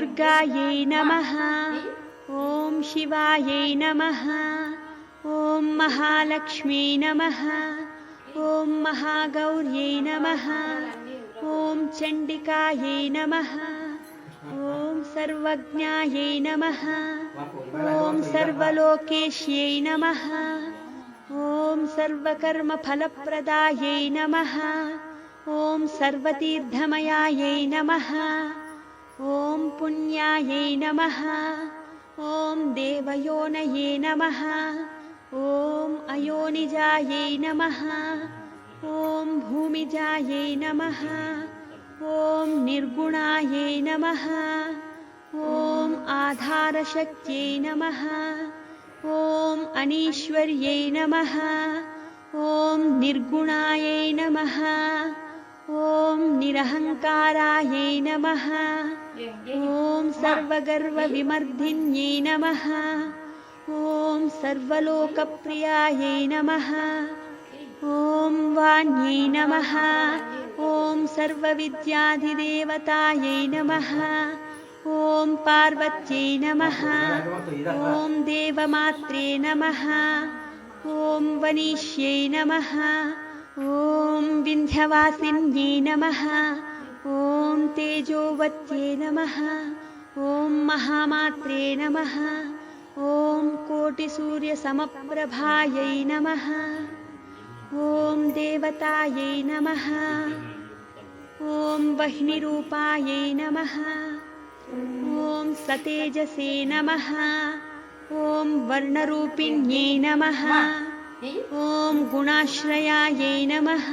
दुर्गायै नमः। ॐ शिवायै नमः। ॐ महालक्ष्मी नमः। ॐ महागौर्यै नमः। ॐ चण्डिकायै नमः। ॐ सर्वज्ञायै नमः। ॐ सर्वलोकेश्यै नमः। ॐ सर्वकर्मफलप्रदायै नमः। ॐ सर्वतीर्थमयायै नमः। ॐ पुण्यायै नमः। ॐ देवयोनये नमः। ॐ अयोनिजायै नमः। ॐ भूमिजायै नमः। ॐ निर्गुणायै नमः। ॐ आधारशक्त्यै नमः। ॐ अनीश्वर्यै नमः। ॐ निर्गुणायै नमः। ॐ निरहङ्कारायै नमः। ॐ सर्वगर्वविमर्दिन्यै नमः। ॐ सर्वलोकप्रियायै नमः। ॐ वाण्यै नमः। ॐ सर्वविद्याधिदेवतायै नमः। ॐ पार्वत्यै नमः। ॐ देवमात्रे नमः। ॐ वनिष्यै नमः। ॐ विन्ध्यवासिन्यै नमः। ॐ तेजोवत्यै नमः। ॐ महामात्रे नमः। ॐ कोटिसूर्यसमप्रभायै नमः। ॐ देवतायै नमः। ॐ वह्निरूपायै नमः। ॐ सतेजसे नमः। ॐ वर्णरूपिण्यै नमः। ॐ गुणाश्रयायै नमः।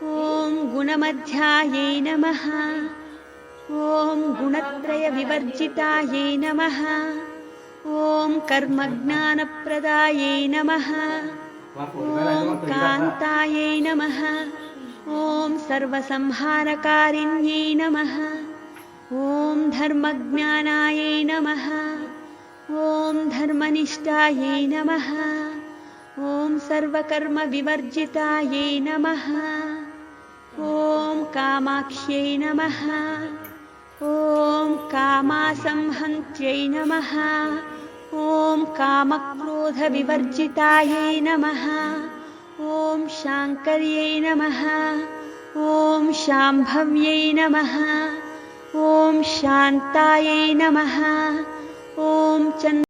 ॐ गुणमध्यायै नमः। ॐ गुणत्रयविवर्जितायै नमः। ॐ कर्मज्ञानप्रदायै नमः। ॐ कान्तायै नमः। ॐ सर्वसंहारकारिण्यै नमः। ॐ धर्मज्ञानायै नमः। ॐ धर्मनिष्ठायै नमः। ॐ सर्वकर्मविवर्जितायै नमः। ॐ कामाक्ष्यै नमः। ॐ कामासंहन्त्यै नमः। ॐ कामक्रोधविवर्जितायै नमः। ॐ शाङ्कर्यै नमः। ॐ शाम्भव्यै नमः। ॐ शान्तायै नमः। ॐ